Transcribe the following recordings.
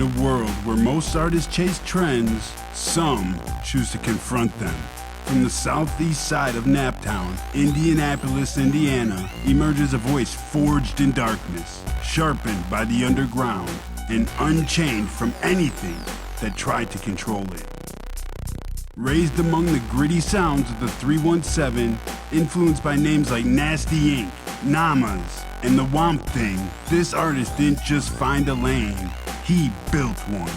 a world where most artists chase trends, some choose to confront them. From the southeast side of Naptown, Indianapolis, Indiana, emerges a voice forged in darkness, sharpened by the underground, and unchained from anything that tried to control it. Raised among the gritty sounds of the 317, influenced by names like Nasty Inc., Namas, and the Womp Thing, this artist didn't just find a lane, he built one.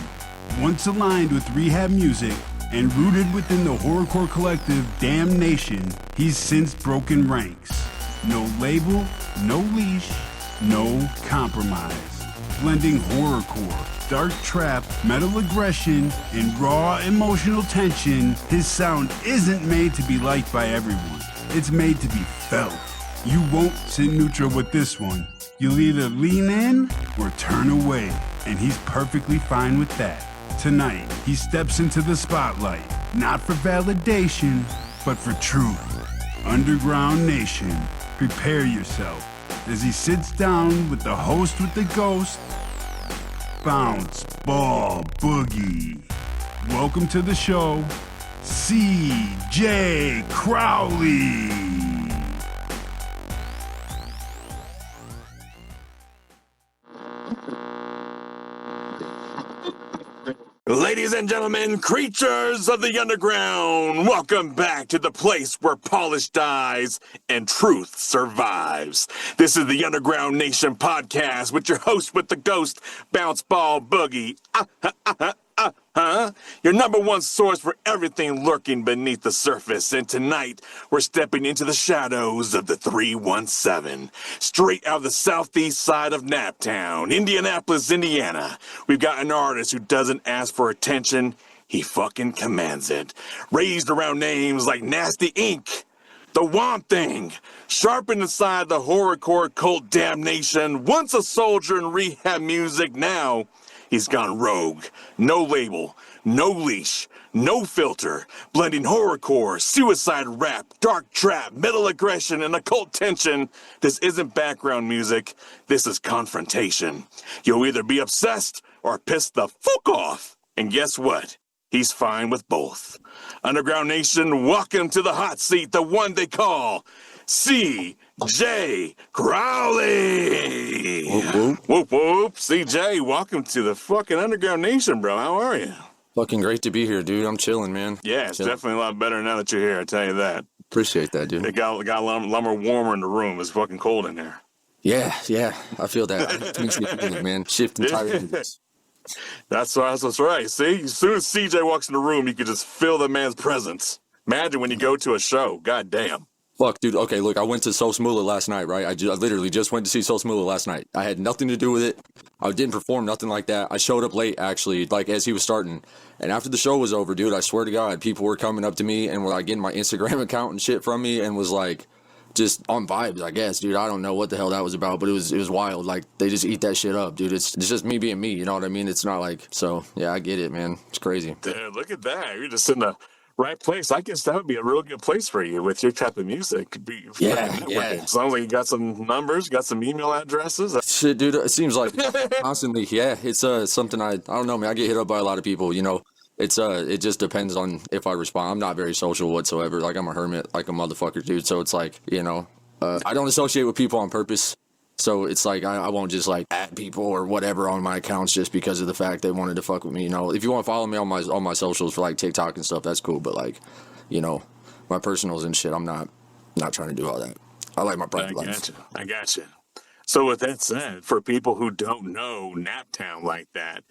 Once aligned with Rehab Musik and rooted within the horrorcore collective DamnednatioN, he's since broken ranks. No label, no leash, no compromise. Blending horrorcore, dark trap, metal aggression, and raw emotional tension, his sound isn't made to be liked by everyone. It's made to be felt. You won't sit neutral with this one. You'll either lean in or turn away, and he's perfectly fine with that. Tonight, he steps into the spotlight, not for validation, but for truth. Underground Nation, prepare yourself as he sits down with the host with the ghost, Bounce Ball Boogie. Welcome to the show, CJ Crowley. Ladies and gentlemen, creatures of the underground, welcome back to the place where polish dies and truth survives. This is the Underground Nation podcast with your host with the ghost, Bounce Ball Boogie. Your number one source for everything lurking beneath the surface. And tonight, we're stepping into the shadows of the 317. Straight out of the southeast side of Naptown, Indianapolis, Indiana. We've got an artist who doesn't ask for attention, he fucking commands it. Raised around names like Nasty Inc., The Womp Thing, sharpened inside the horrorcore cult Damnation, once a soldier in Rehab Musik, now he's gone rogue. No label, no leash, no filter. Blending horrorcore, suicide rap, dark trap, metal aggression, and occult tension. This isn't background music. This is confrontation. You'll either be obsessed or pissed the fuck off. And guess what? He's fine with both. Underground Nation, welcome to the hot seat, the one they call CJ Crowley. Whoop, whoop. Whoop, whoop. CJ, welcome to the fucking Underground Nation, bro. How are you? Fucking great to be here, dude. I'm chilling, man. Yeah, it's Chilling. definitely a lot better now that you're here, I tell you that. Appreciate that, dude. It got a lumber warmer in the room. It's fucking cold in there. Yeah, I feel that. Man, shifting tires. That's right. See, as soon as CJ walks in the room, you can just feel the man's presence. Imagine when you go to a show. God damn. Fuck, dude. Okay, look, I went to Soul Smoola last night, right? I literally just went to see Soul Smoola last night. I had nothing to do with it. I didn't perform, nothing like that. I showed up late, actually, like as he was starting. And after the show was over, dude, I swear to God, people were coming up to me and were like getting my Instagram account and shit from me and was like, just on vibes, I guess, dude. I don't know what the hell that was about, but it was wild. Like, they just eat that shit up, dude. It's just me being me, you know what I mean? It's not like, so, yeah, I get it, man. It's crazy. Dude, look at that. You're just in the right place. I guess that would be a real good place for you with your type of music. Yeah. Sounds like you got some numbers, got some email addresses. Shit, dude, it seems like constantly, yeah. It's something I don't know, man. I get hit up by a lot of people, you know. It's it just depends on if I respond. I'm not very social whatsoever. Like, I'm a hermit, like a motherfucker, dude. So it's like, you know, I don't associate with people on purpose. So it's like I won't just like add people or whatever on my accounts just because of the fact they wanted to fuck with me. You know, if you want to follow me on my socials for like TikTok and stuff, that's cool. But like, you know, my personals and shit, I'm not trying to do all that. I like my private life. I gotcha. So with that said, for people who don't know Naptown like that,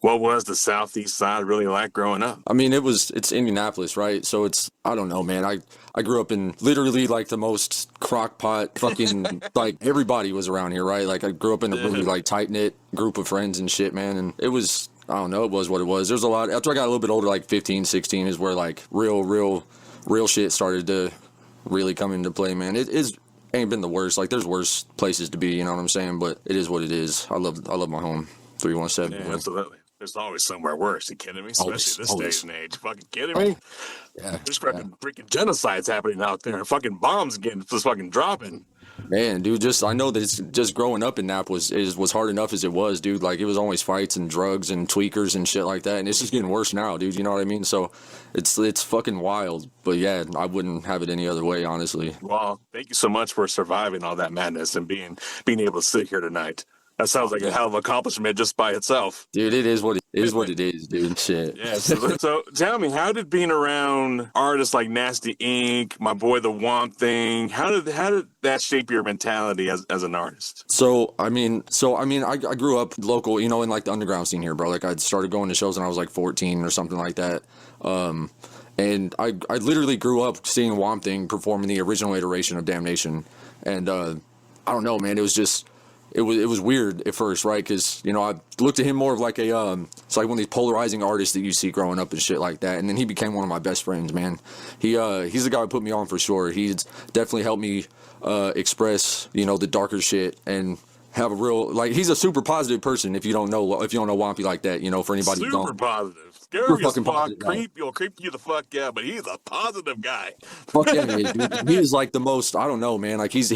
what was the southeast side really like growing up? I mean, it's Indianapolis, right? So it's, I don't know, man. I grew up in literally like the most crockpot fucking, like everybody was around here, right? Like I grew up in a really like tight-knit group of friends and shit, man. And it was, I don't know, it was what it was. There's a lot, after I got a little bit older, like 15, 16 is where like real shit started to really come into play, man. It ain't been the worst. Like there's worse places to be, you know what I'm saying? But it is what it is. I love my home, 317. Yeah, absolutely. There's always somewhere worse. You kidding me? Especially Always. this day and age. Fucking kidding me? Yeah. There's freaking genocides happening out there. Fucking bombs getting just fucking dropping. Man, dude, I know that it's just growing up in Nap was hard enough as it was, dude. Like, it was always fights and drugs and tweakers and shit like that, and it's just getting worse now, dude. You know what I mean? So it's fucking wild. But yeah, I wouldn't have it any other way, honestly. Well, thank you so much for surviving all that madness and being able to sit here tonight. That sounds like a hell of an accomplishment just by itself. Dude, it is what it is, dude. Shit. Yeah. So tell me, how did being around artists like Nasty Inc., my boy The Womp Thing, how did that shape your mentality as an artist? So I grew up local, in like the underground scene here, bro. Like, I started going to shows when I was like 14 or something like that. And I literally grew up seeing Womp Thing performing the original iteration of Damnation. And I don't know, man. It was just. It was weird at first, right? Because, I looked at him more of like it's like one of these polarizing artists that you see growing up and shit like that. And then he became one of my best friends, man. He's the guy who put me on for sure. He's definitely helped me express, the darker shit and have a real, like, he's a super positive person if you don't know Wompy like that, for anybody who don't. Super positive. Scary as fuck, he'll creep you the fuck out, but he's a positive guy. Fuck yeah, dude. He is like the most, I don't know, man. Like, he's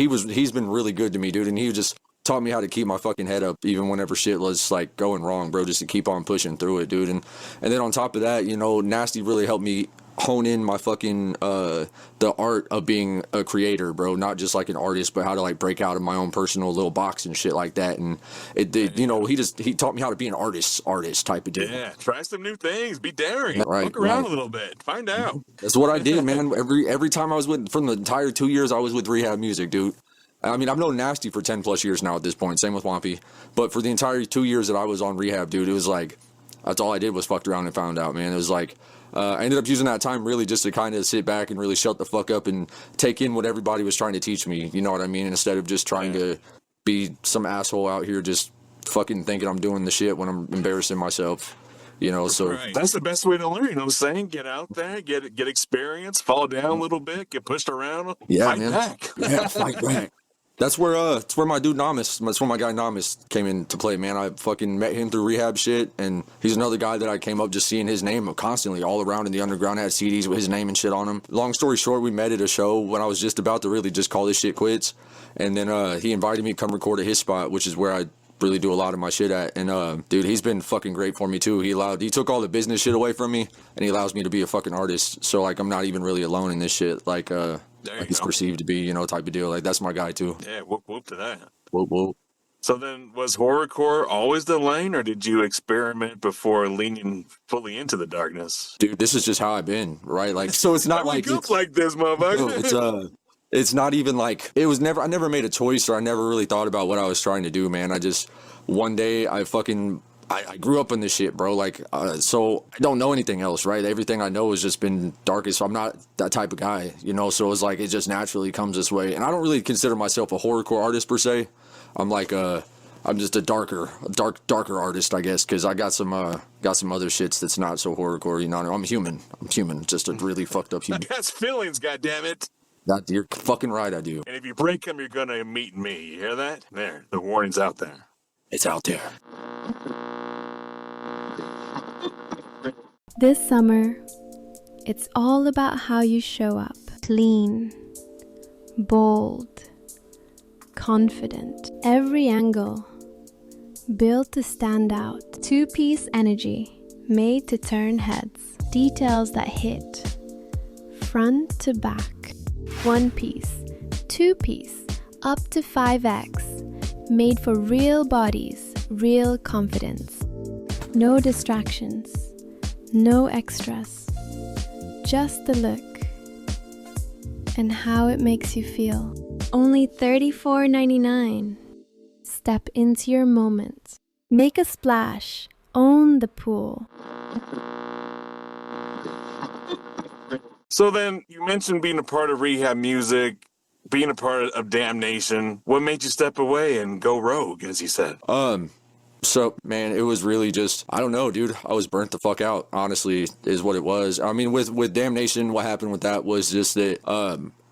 been really good to me, dude. And he just taught me how to keep my fucking head up even whenever shit was like going wrong, bro, just to keep on pushing through it, dude. And then on top of that, Nasty really helped me hone in my fucking the art of being a creator, bro, not just like an artist, but how to like break out of my own personal little box and shit like that. And he taught me how to be an artist type of deal. Yeah, try some new things, be daring, right, look around a little bit, find out. That's what I did, man. Every time I was from the entire 2 years I was with Rehab Musik, dude. I mean, I've known Nasty for 10 plus years now at this point. Same with Wompy. But for the entire 2 years that I was on Rehab, dude, it was like, that's all I did was fucked around and found out, man. It was like, I ended up using that time really just to kind of sit back and really shut the fuck up and take in what everybody was trying to teach me. You know what I mean? Instead of just trying to be some asshole out here just fucking thinking I'm doing the shit when I'm embarrassing myself. So right. That's the best way to learn. You know what I'm saying? Get out there, get experience, fall down a little bit, get pushed around, fight back. Yeah, fight back. That's where my dude Namas, that's where my guy Namas came into play, man. I fucking met him through Rehab shit, and he's another guy that I came up just seeing his name constantly all around in the underground. I had CDs with his name and shit on them. Long story short, we met at a show when I was just about to really just call this shit quits, and then he invited me to come record at his spot, which is where I really do a lot of my shit at. And dude, he's been fucking great for me too. He took all the business shit away from me, and he allows me to be a fucking artist. So like, I'm not even really alone in this shit. Like he's perceived to be, type of deal. Like, that's my guy too. Yeah, whoop to that. Whoop. So then, was horrorcore always the lane, or did you experiment before leaning fully into the darkness? Dude, this is just how I've been, right? Like, so it's not like it's like this, motherfucker. It's not even like I never made a choice, or I never really thought about what I was trying to do, man. I just one day I grew up in this shit, bro. Like, so I don't know anything else, right? Everything I know has just been darkest. So I'm not that type of guy, So it's like, it just naturally comes this way. And I don't really consider myself a horrorcore artist per se. I'm like, I'm just a darker artist, I guess, because I got some other shits that's not so horrorcore. I'm human. Just a really fucked up human. That's feelings, goddammit. You're fucking right, I do. And if you break them, you're gonna meet me. You hear that? There, the warning's out there. It's out there. This summer, it's all about how you show up. Clean, bold, confident. Every angle, built to stand out. Two-piece energy, made to turn heads. Details that hit, front to back. One piece, two piece, up to 5X. Made for real bodies, real confidence. No distractions, no extras. Just the look and how it makes you feel. Only $34.99. Step into your moment. Make a splash. Own the pool. So then, you mentioned being a part of Rehab Musik, being a part of Damnation. What made you step away and go rogue, as you said? So, man, it was really just, I don't know, dude. I was burnt the fuck out, honestly, is what it was. I mean, with Damnation, what happened with that was just that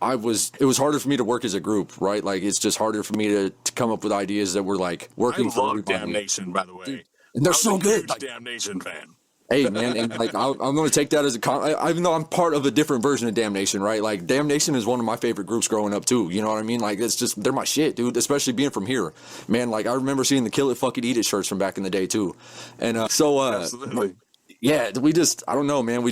it was harder for me to work as a group, right? Like, it's just harder for me to come up with ideas that were, like, working for everybody. Damnation, by the way. Dude, and they're so good. Damnation fan. Hey man, and like I'm gonna take that as even though I'm part of a different version of Damnation, right? Like Damnation is one of my favorite groups growing up too. You know what I mean? Like it's just they're my shit, dude. Especially being from here, man. Like I remember seeing the Kill It Fuck It Eat It shirts from back in the day too, and Absolutely. yeah, I don't know, man.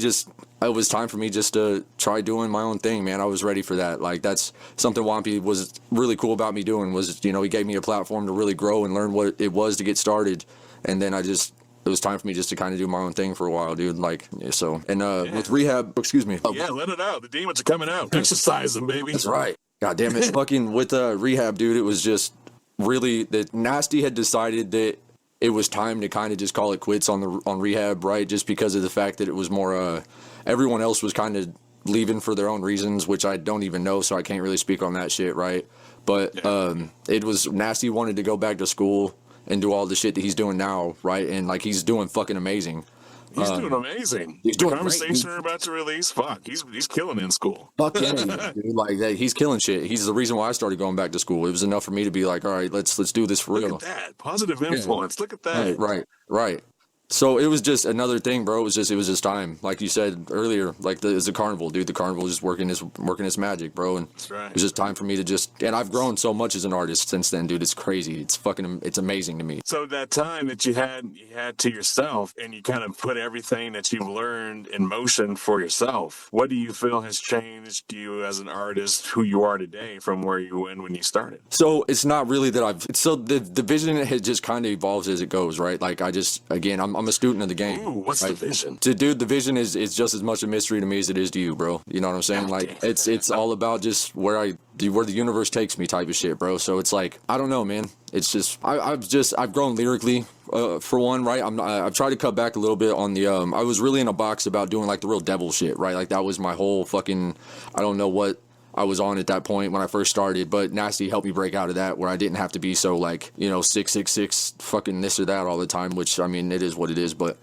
It was time for me just to try doing my own thing, man. I was ready for that. Like that's something Wampy was really cool about me doing was, he gave me a platform to really grow and learn what it was to get started, and then it was time for me just to kind of do my own thing for a while, dude. Like, so, and with Rehab, excuse me. Yeah, let it out. The demons are coming out. Exercise them, baby. That's right. God damn it. Fucking with Rehab, dude, it was just really that Nasty had decided that it was time to kind of just call it quits on Rehab, right? Just because of the fact that it was more, everyone else was kind of leaving for their own reasons, which I don't even know, so I can't really speak on that shit, right? But it was Nasty wanted to go back to school and do all the shit that he's doing now, right? And like he's doing fucking amazing. He's doing amazing. He's doing the conversation we're about to release, fuck, he's killing in school. Fuck yeah, dude. Like that, he's killing shit. He's the reason why I started going back to school. It was enough for me to be like, all right, let's do this for real. Look at that positive influence. Yeah. Look at that. Right. So it was just another thing, bro. It was just time. Like you said earlier, like it's a carnival, dude. The carnival is just working its magic, bro. And that's right. It was just time for me to and I've grown so much as an artist since then, dude. It's crazy. It's amazing to me. So that time that you had to yourself, and you kind of put everything that you've learned in motion for yourself. What do you feel has changed you as an artist, who you are today, from where you were when you started? So it's not really that the vision has just kind of evolves as it goes, right? Like I'm a student of the game. Ooh, what's right? the vision? Dude, the vision is just as much a mystery to me as it is to you, bro. You know what I'm saying? Like it's all about just where the universe takes me type of shit, bro. So it's like, I don't know, man. It's just I've grown lyrically for one, right? I've tried to cut back a little bit on the I was really in a box about doing like the real devil shit, right? Like that was my whole fucking, I don't know what I was on at that point when I first started, but Nasty helped me break out of that, where I didn't have to be so like, 666 fucking this or that all the time, which I mean, it is what it is. But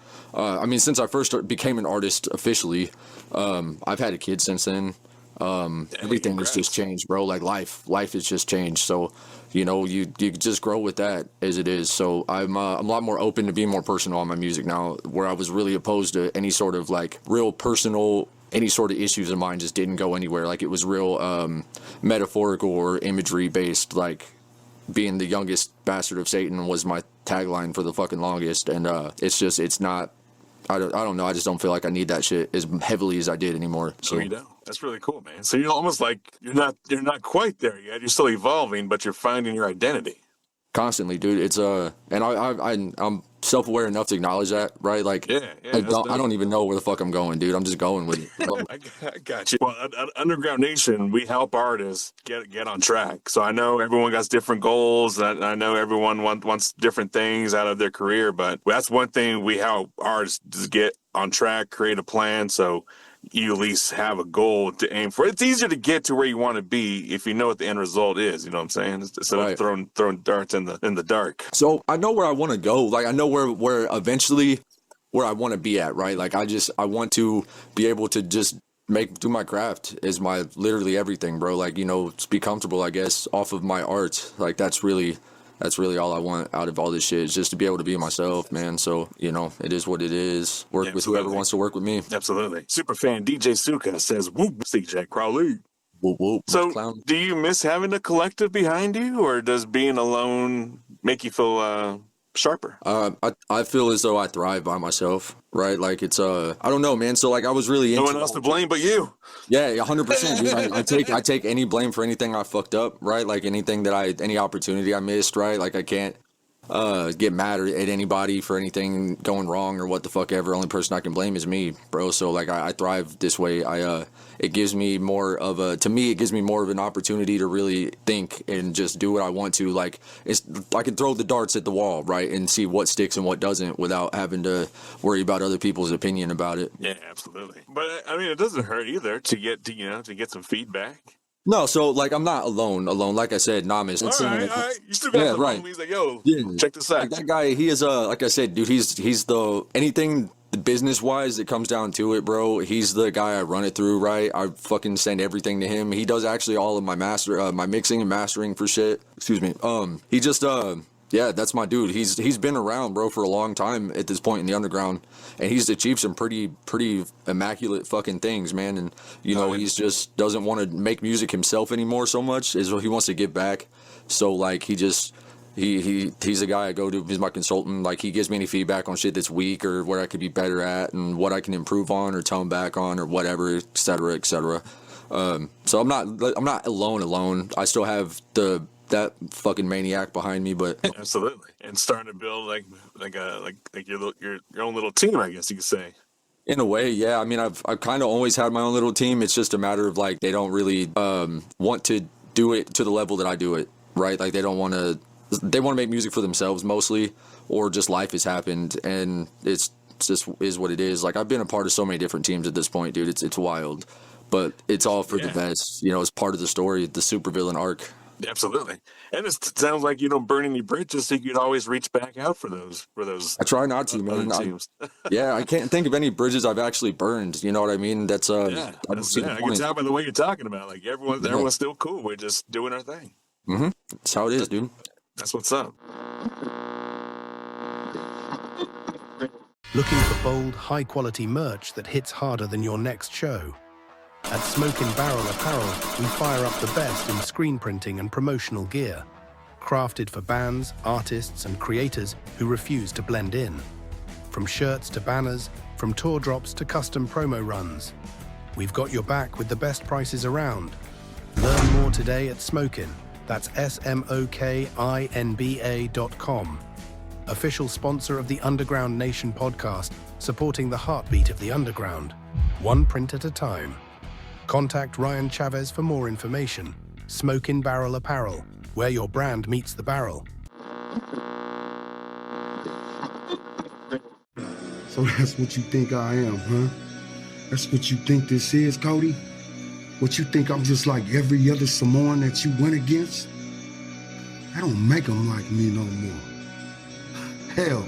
since I first became an artist officially, I've had a kid since then. Everything has just changed, bro. Like life has just changed. So, you just grow with that as it is. So I'm a lot more open to being more personal on my music now, where I was really opposed to any sort of like real personal, any sort of issues of mine just didn't go anywhere. Like it was real metaphorical or imagery based. Like being the youngest bastard of Satan was my tagline for the fucking longest. And it's not, I don't know. I just don't feel like I need that shit as heavily as I did anymore. So you don't. That's really cool, man. So you're almost like you're not quite there yet. You're still evolving, but you're finding your identity. Constantly, dude. It's and I'm self-aware enough to acknowledge that, right? Like, I don't even know where the fuck I'm going, dude. I'm just going with it. I got you. Well, at Underground Nation, we help artists get on track. So I know everyone got different goals. I know everyone wants different things out of their career, but that's one thing we help artists get on track, create a plan. So you at least have a goal to aim for. It's easier to get to where you want to be if you know what the end result is. You know what I'm saying? Instead of throwing darts in the dark. So I know where I want to go. Like I know where eventually where I want to be at. Right? Like I want to be able to just do my craft as my literally everything, bro. Like just be comfortable, I guess, off of my art. Like that's really all I want out of all this shit, is just to be able to be myself, man. So, it is what it is. Work with whoever wants to work with me. Absolutely. Superfan DJ Suka says, whoop, CJ Crowley. Whoop, whoop. So, Clown. Do you miss having a collective behind you, or does being alone make you feel sharper? I feel as though I thrive by myself, right? Like it's I don't know, man. So like I was really no one else to blame but you. Yeah, 100%. Dude. I take any blame for anything I fucked up, right? Like any opportunity I missed, right? Like I can't get mad at anybody for anything going wrong or what the fuck ever. Only person I can blame is me, bro. So like I thrive this way. It gives me more of an opportunity to really think and just do what I want to. Like I can throw the darts at the wall, right, and see what sticks and what doesn't without having to worry about other people's opinion about it. Yeah, absolutely. But I mean, it doesn't hurt either to get some feedback. No, so like I'm not alone. Like I said, Namas. All right. You still got some homies like, yo, check this out. Like that guy, he is like I said, dude, he's the anything business wise that comes down to it, bro. He's the guy I run it through, right? I fucking send everything to him. He does actually all of my mixing and mastering for shit. Excuse me. He just Yeah, that's my dude. He's been around, bro, for a long time at this point in the underground, and he's achieved some pretty immaculate fucking things, man. And you know, he's just doesn't want to make music himself anymore so much as he wants to give back. So like he's a guy I go to. He's my consultant. Like he gives me any feedback on shit that's weak or where I could be better at and what I can improve on or tone back on or whatever, et cetera, et cetera. So I'm not alone. I still have that fucking maniac behind me, but Absolutely, and starting to build like your own little team, I guess you could say. in a way, yeah. I mean, I've kind of always had my own little team. It's just a matter of like they don't really want to do it to the level that I do it, right? Like they want to make music for themselves mostly, or just life has happened and it's just is what it is. Like I've been a part of so many different teams at this point, dude. It's wild, but it's all for the best. You know, it's part of the story, the supervillain arc. Absolutely, and it sounds like you don't burn any bridges, so you could always reach back out for those. I try not to, man. I can't think of any bridges I've actually burned. You know what I mean? That's I can tell by the way you're talking about. Like everyone's still cool. We're just doing our thing. Mm-hmm. That's how it is, dude. That's what's up. Looking for bold, high-quality merch that hits harder than your next show? At Smokin' Barrel Apparel, we fire up the best in screen printing and promotional gear, crafted for bands, artists, and creators who refuse to blend in. From shirts to banners, from tour drops to custom promo runs, we've got your back with the best prices around. Learn more today at Smokin'. That's SMOKINBA.com. Official sponsor of the Underground Nation podcast, supporting the heartbeat of the underground, one print at a time. Contact Ryan Chavez for more information. Smokin' Barrel Apparel, where your brand meets the barrel. So that's what you think I am, huh? That's what you think this is, Cody? What you think I'm just like every other Samoan that you went against? I don't make them like me no more. Hell,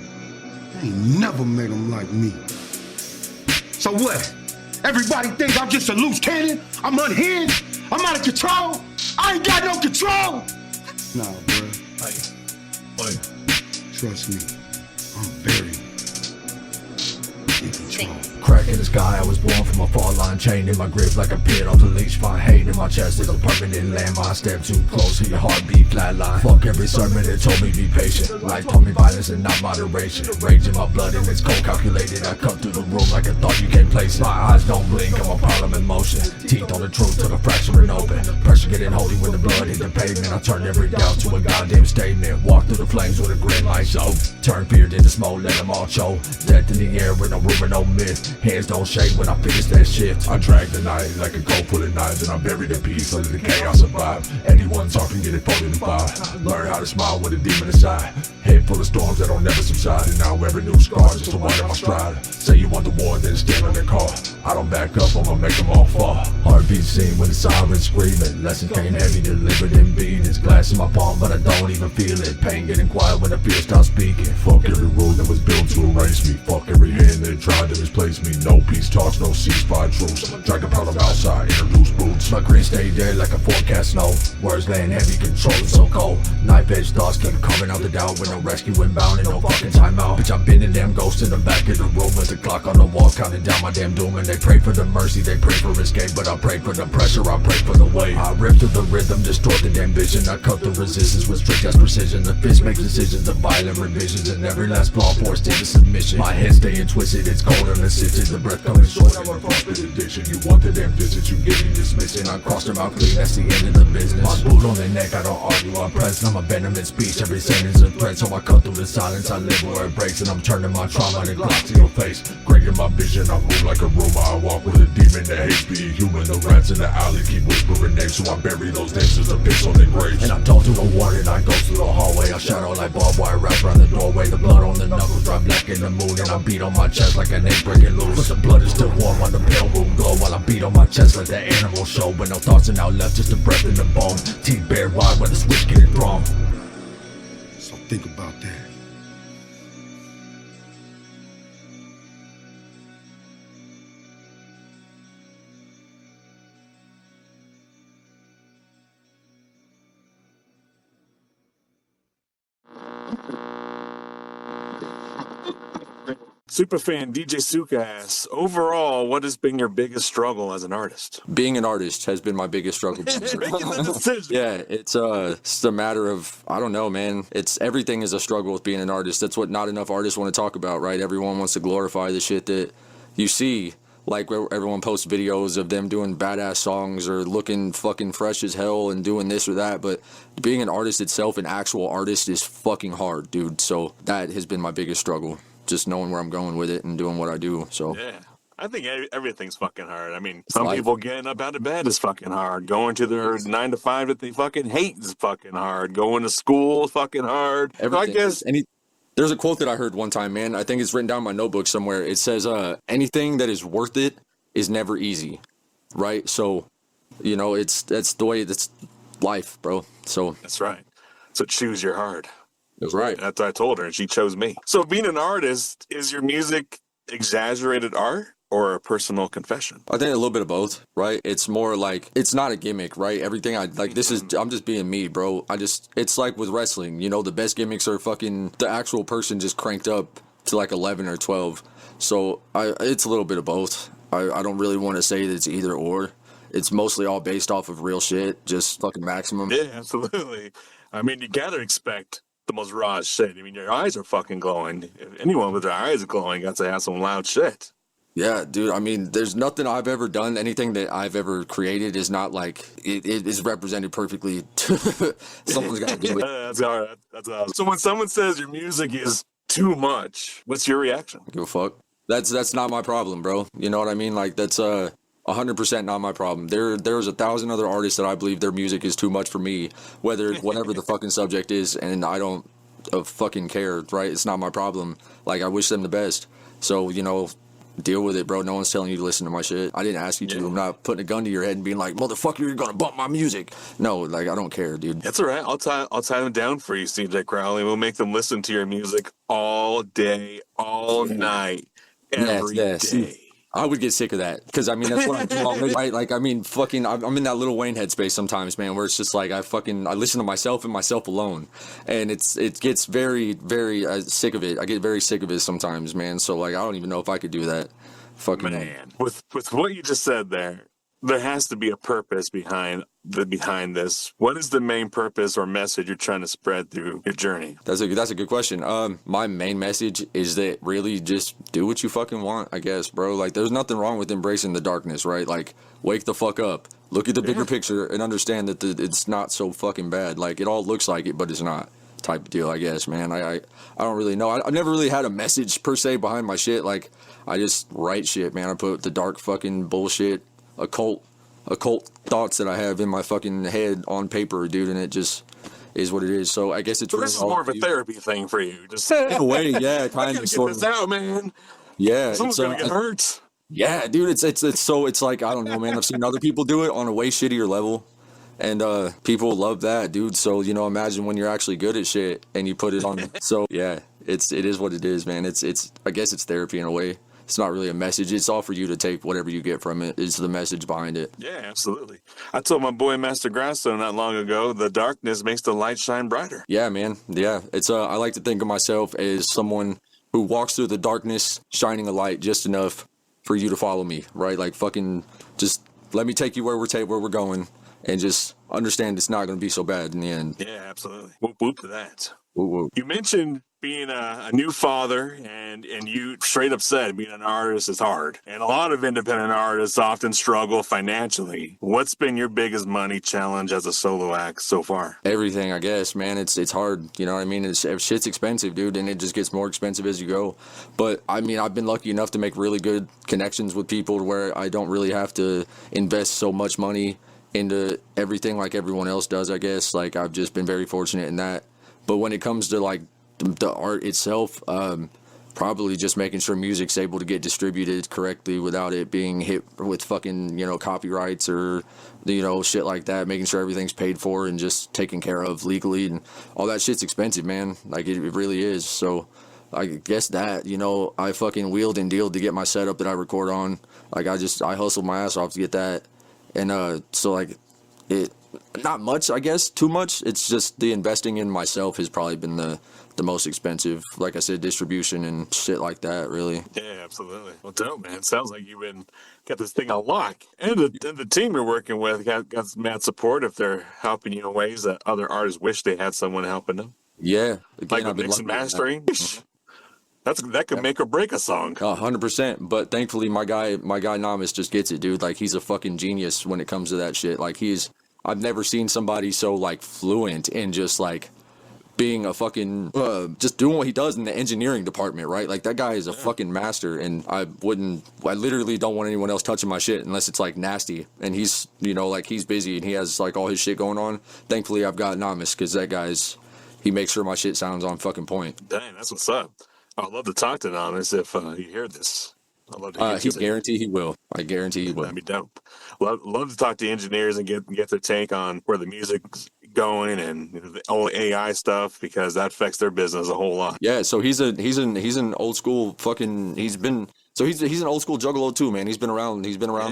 I ain't never made them like me. So what? Everybody think I'm just a loose cannon? I'm unhinged? I'm out of control? I ain't got no control! Nah, bruh. Trust me, I'm very in control. Crack in the sky, I was born from a fall line, chained in my grip like a pit off the leash. Find hate in my chest is a permanent landmine. Step too close to your heartbeat flatline. Fuck every sermon that told me be patient. Life told me violence and not moderation. Rage in my blood and it's cold calculated. I cut through the room like I thought you can't place it. My eyes don't blink, I'm a problem in motion. Teeth on the truth till the fracturing open. Pressure getting holy when the blood hit the pavement. I turned every doubt to a goddamn statement. Walk through the flames with a grin like so. Turn fear into smoke, let them all show. Death in the air with no rumor, no myth. Hands don't shake when I finish that shift. I drag the night like a cold full of knives, and I bury the peace so that the chaos survive. Anyone talking, get it folded in fire. Learn how to smile with a demon inside. Head full of storms that don't never subside, and now every new scar just a one in my stride. Say you want the war, then stand on the car. I don't back up, I'ma make them all fall. Heartbeat seen when the sirens screaming. Lesson came heavy, delivered in beatings. Glass in my palm, but I don't even feel it. Pain getting quiet when the fear stops speaking. Fuck every rule that was built to erase me. Fuck every hand that tried to misplace me. No peace talks, no ceasefire truce. Drag a pound of outside, introduce boots. My green stay dead like a forecast snow. Words laying heavy, controlling so cold. Knife edge thoughts keep carving out the doubt. With no rescue inbound and no fucking timeout. Bitch, I've been a damn ghost in the back of the room. With the clock on the wall, counting down my damn doom. And they pray for the mercy, they pray for escape. But I pray for the pressure, I pray for the weight. I rip through the rhythm, distort the damn vision. I cut the resistance with strict as precision. The fist makes decisions, the violent revisions. And every last flaw forced into submission. My head staying twisted, it's cold and insistent. The breath coming short, I'm a frostbit addiction. You want the damn distance, you get me dismissing. I crossed them out clean, that's the end of the business. My boot on their neck, I don't argue, I'm pressed. I'm a venomous speech, every sentence a threat. So I cut through the silence, I live where it breaks. And I'm turning my trauma and glock to your face. Great in my vision, I move like a rumor. I walk with a demon that hates being human. The rats in the alley keep whispering names, so I bury those names as a piss on their graves. And I don't do no warning, I go through the hallway. I shadow like barbed wire wrapped around the doorway. The blood on the knuckles dry black in the moon. And I beat on my chest like an egg breaking loose. But the blood is still warm on the pale room glow. While I beat on my chest like that animal show. With no thoughts are now left, just a breath in the bone. Teeth bare wide when the switch getting thrown. So think about that. Superfan DJ Suka asks, overall, what has been your biggest struggle as an artist? Being an artist has been my biggest struggle. Making the decision. Yeah, it's a matter of, I don't know, man. It's everything is a struggle with being an artist. That's what not enough artists want to talk about, right? Everyone wants to glorify the shit that you see. Like, where everyone posts videos of them doing badass songs or looking fucking fresh as hell and doing this or that. But being an artist itself, an actual artist, is fucking hard, dude. So that has been my biggest struggle. Just knowing where I'm going with it and doing what I do. So yeah. I think everything's fucking hard. I mean, some people getting up out of bed is fucking hard. Going to their 9 to 5 that they fucking hate is fucking hard. Going to school is fucking hard. Everything. So I guess... There's a quote that I heard one time, man. I think it's written down in my notebook somewhere. It says, anything that is worth it is never easy, right? So, you know, that's the way that's life, bro. So that's right. So choose your hard. That's right. That's what I told her, and she chose me. So being an artist, is your music exaggerated art or a personal confession? I think a little bit of both, right? It's more like, it's not a gimmick, right? Everything I'm just being me, bro. It's like with wrestling, you know, the best gimmicks are fucking the actual person just cranked up to like 11 or 12. So it's a little bit of both. I don't really want to say that it's either or. It's mostly all based off of real shit, just fucking maximum. Yeah, absolutely. I mean, you gotta expect the most raw shit. I mean, your eyes are fucking glowing. If anyone with their eyes glowing got to have some loud shit. Yeah, dude. I mean, there's nothing I've ever done. Anything that I've ever created is not like it is represented perfectly. Someone's got to do it. That's all right. That's awesome. So when someone says your music is too much, what's your reaction? Give a fuck. That's not my problem, bro. You know what I mean? Like, that's 100% not my problem. There's 1,000 other artists that I believe their music is too much for me, whatever the fucking subject is, and I don't fucking care, right? It's not my problem. Like, I wish them the best. So, you know, deal with it, bro. No one's telling you to listen to my shit. I didn't ask you to. I'm not putting a gun to your head and being like, motherfucker, you're gonna bump my music. No, like, I don't care, dude. That's all right. I'll tie them down for you, CJ Crowley. We'll make them listen to your music all day, all night, every day. I would get sick of that, because I mean, that's what I do already, right? Like, I mean, fucking, I'm in that Lil Wayne headspace sometimes, man, where it's just like I listen to myself and myself alone, and it gets very, very sick of it. I get very sick of it sometimes, man. So like, I don't even know if I could do that. Fucking man, with what you just said there has to be a purpose behind this. What is the main purpose or message you're trying to spread through your journey? That's a good question. My main message is that really just do what you fucking want, I guess, bro. Like, there's nothing wrong with embracing the darkness, right? Like, wake the fuck up, look at the bigger picture, and understand that it's not so fucking bad. Like, it all looks like it, but it's not. Type of deal, I guess, man. I don't really know. I've never really had a message per se behind my shit. Like, I just write shit, man. I put the dark fucking bullshit, occult thoughts that I have in my fucking head on paper, dude, and it just is what it is. So I guess it's this is more of a therapy thing for you. Just in a way, yeah, kind of. Get this out, man. Yeah, someone's gonna get hurt. Yeah, dude, it's so it's like, I don't know, man. I've seen other people do it on a way shittier level, and people love that, dude. So, you know, imagine when you're actually good at shit and you put it on. So yeah, it is what it is, man. It's I guess it's therapy in a way. It's not really a message. It's all for you to take whatever you get from it. It's the message behind it. Yeah, absolutely. I told my boy Master Grasso not long ago, the darkness makes the light shine brighter. Yeah, man. Yeah. It's I like to think of myself as someone who walks through the darkness, shining a light just enough for you to follow me, right? Like, fucking just let me take you where we're going, and just understand it's not going to be so bad in the end. Yeah, absolutely. Whoop whoop to that. Whoop whoop. You mentioned being a new father, and you straight up said being an artist is hard. And a lot of independent artists often struggle financially. What's been your biggest money challenge as a solo act so far? Everything, I guess, man. It's hard. You know what I mean? Shit's expensive, dude, and it just gets more expensive as you go. But, I mean, I've been lucky enough to make really good connections with people where I don't really have to invest so much money into everything like everyone else does, I guess. Like, I've just been very fortunate in that. But when it comes to, like, the art itself, probably just making sure music's able to get distributed correctly without it being hit with fucking, you know, copyrights or, you know, shit like that. Making sure everything's paid for and just taken care of legally, and all that shit's expensive, man. Like, it really is. So I guess that, you know, I fucking wheeled and dealed to get my setup that I record on. Like, I hustled my ass off to get that. And so, like, it, not much, I guess, too much. It's just the investing in myself has probably been the the most expensive. Like I said, distribution and shit like that, really. Yeah, absolutely. Well, dope, man. Sounds like you've got this thing on lock. And the team you're working with got some mad support if they're helping you in ways that other artists wish they had someone helping them. Yeah. Again, Like I've with been mix and lucky with that. mastering. That could make or break a song. 100%. But thankfully, my guy Namas just gets it, dude. Like, he's a fucking genius when it comes to that shit. Like, I've never seen somebody so, like, fluent in just, like, being a fucking, just doing what he does in the engineering department, right? Like, that guy is a fucking master, and I literally don't want anyone else touching my shit unless it's, like, nasty. And he's, you know, like, he's busy, and he has, like, all his shit going on. Thankfully, I've got Namas, because that he makes sure my shit sounds on fucking point. Dang, that's what's up. I'd love to talk to Namas if you hear this. I'd love to hear He guarantee he will. I guarantee he will. That'd be dope. Love to talk to engineers and get their take on where the music's going and the old AI stuff, because that affects their business a whole lot. Yeah, so he's an old school fucking he's an old school juggalo too, man. He's been around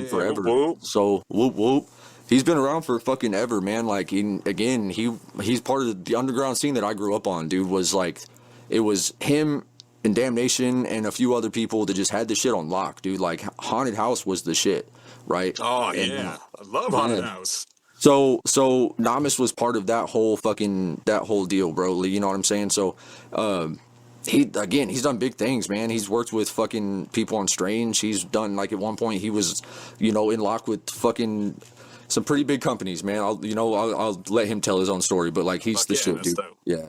forever. Whoop. So whoop whoop. He's been around for fucking ever, man. Like he's part of the underground scene that I grew up on, dude. Was like, it was him and DamnednatioN and a few other people that just had the shit on lock, dude. Like, Haunted House was the shit, right? Oh, yeah. I love Haunted House. So Namas was part of that whole deal, bro. You know what I'm saying? So, he's done big things, man. He's worked with fucking people on Strange. He's done, like, at one point he was, you know, in lock with fucking some pretty big companies, man. I'll let him tell his own story, but, like, he's the shit, dude. Dope. Yeah.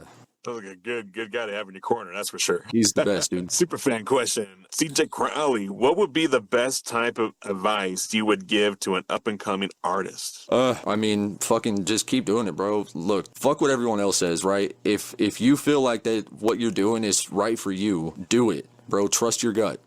Sounds like a good guy to have in your corner, that's for sure. He's the best, dude. Super fan question. CJ Crowley, what would be the best type of advice you would give to an up-and-coming artist? I mean, fucking just keep doing it, bro. Look, fuck what everyone else says, right? If you feel like that what you're doing is right for you, do it, bro. Trust your gut.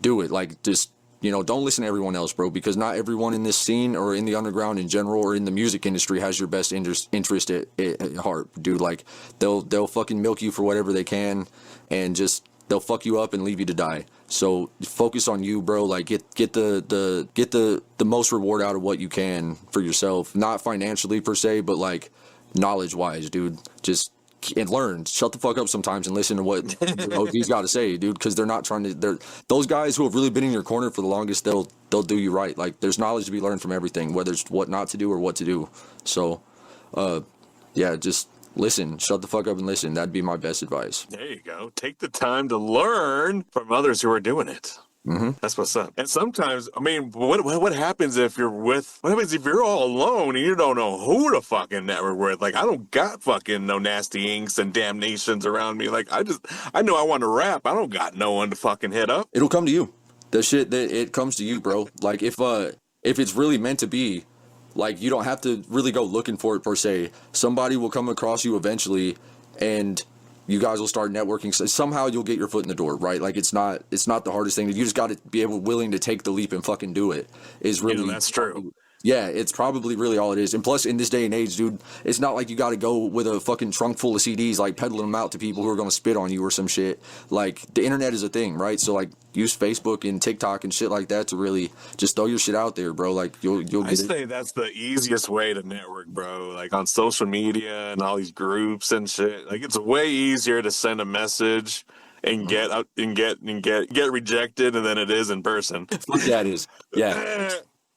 Do it. Like, just, you know, don't listen to everyone else, bro, because not everyone in this scene or in the underground in general or in the music industry has your best interest at heart, dude. Like, they'll fucking milk you for whatever they can, and just they'll fuck you up and leave you to die. So focus on you, bro. Like, get the most reward out of what you can for yourself, not financially per se, but like knowledge wise, dude. Just and learn. Shut the fuck up sometimes and listen to what he's got to say, dude. Because they're not trying to. Those guys who have really been in your corner for the longest. They'll do you right. Like, there's knowledge to be learned from everything, whether it's what not to do or what to do. So, yeah, just listen. Shut the fuck up and listen. That'd be my best advice. There you go. Take the time to learn from others who are doing it. Mm-hmm. That's what's up. And sometimes, I mean, what happens if what happens if you're all alone and you don't know who to fucking network with? Like, I don't got fucking no Nasty Inks and Damnations around me. Like, I know I want to rap. I don't got no one to fucking hit up. It'll come to you. The shit that it comes to you, bro. Like, if it's really meant to be, like, you don't have to really go looking for it per se. Somebody will come across you eventually, and you guys will start networking. So somehow you'll get your foot in the door, right? Like, it's not the hardest thing. You just got to be willing to take the leap and fucking do it. Is really, that's true. Yeah, it's probably really all it is. And plus, in this day and age, dude, it's not like you got to go with a fucking trunk full of CDs, like, peddling them out to people who are going to spit on you or some shit. Like, the internet is a thing, right? So, like, use Facebook and TikTok and shit like that to really just throw your shit out there, bro. Like, you'll get I say that's the easiest way to network, bro. Like, on social media and all these groups and shit. Like, it's way easier to send a message and get rejected than it is in person. Yeah, it is. Yeah.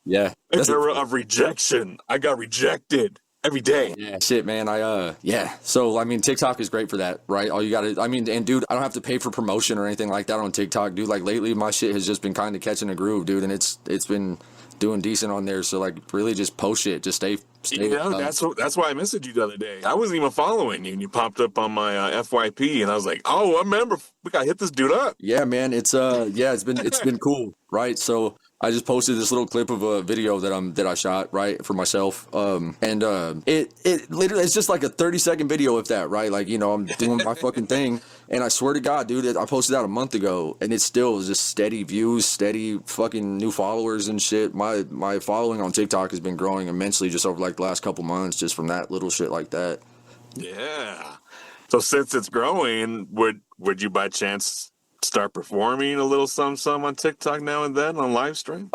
Yeah. It's of rejection. I got rejected every day. Yeah, shit, man. Yeah. So, I mean, TikTok is great for that, right? All you gotta, I mean, and dude, I don't have to pay for promotion or anything like that on TikTok, dude. Like, lately, my shit has just been kind of catching a groove, dude, and it's been doing decent on there. So, like, really just post shit. Just stay. That's why I messaged you the other day. I wasn't even following you, and you popped up on my FYP, and I was like, oh, I remember we gotta hit this dude up. Yeah, man. It's been cool, right? So I just posted this little clip of a video that I shot, right, for myself. It literally, it's just like a 30-second video, if that, right? Like, you know, I'm doing my fucking thing, and I swear to God, dude, I posted that a month ago, and it still is just steady views, steady fucking new followers and shit. My following on TikTok has been growing immensely just over like the last couple months, just from that little shit like that. Yeah. So since it's growing, would you by chance start performing a little some on TikTok now and then on live stream?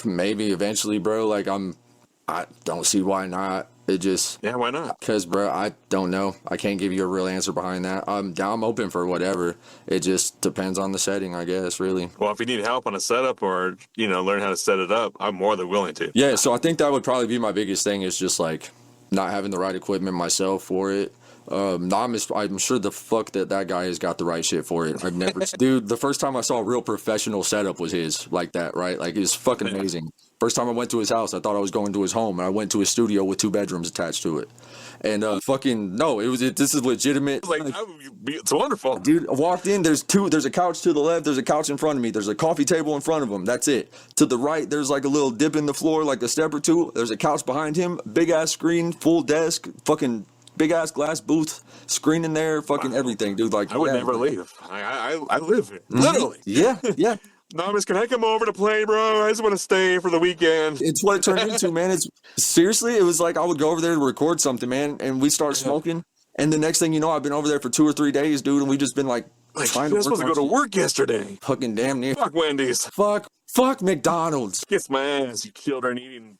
Maybe eventually, bro. Like, I don't see why not. It just why not? Because, bro, I don't know. I can't give you a real answer behind that. I'm open for whatever. It just depends on the setting, I guess, really. Well, if you need help on a setup or, learn how to set it up, I'm more than willing to. Yeah, so I think that would probably be my biggest thing is just, like, not having the right equipment myself for it. I'm sure the fuck that guy has got the right shit for it. I've never, dude. The first time I saw a real professional setup was his, like that, right? Like it's fucking amazing. First time I went to his house, I thought I was going to his home, and I went to his studio with 2 bedrooms attached to it. And fucking no, this is legitimate. Like, it's wonderful, dude. I walked in. There's a couch to the left. There's a couch in front of me. There's a coffee table in front of him. That's it. To the right, there's like a little dip in the floor, like a step or two. There's a couch behind him. Big ass screen, full desk, fucking. Big ass glass booth, screen in there, fucking everything, dude. Like I would never leave. I live here, literally. Yeah. No, Miss, can I come over to play, bro? I just want to stay for the weekend. It's what it turned into, man. It's seriously, it was like I would go over there to record something, man, and we start smoking, and the next thing you know, I've been over there for 2 or 3 days, dude, and we just been like trying to. I was supposed to go to work yesterday. Fucking damn near. Fuck Wendy's. Fuck McDonald's. Kiss my ass, you children eating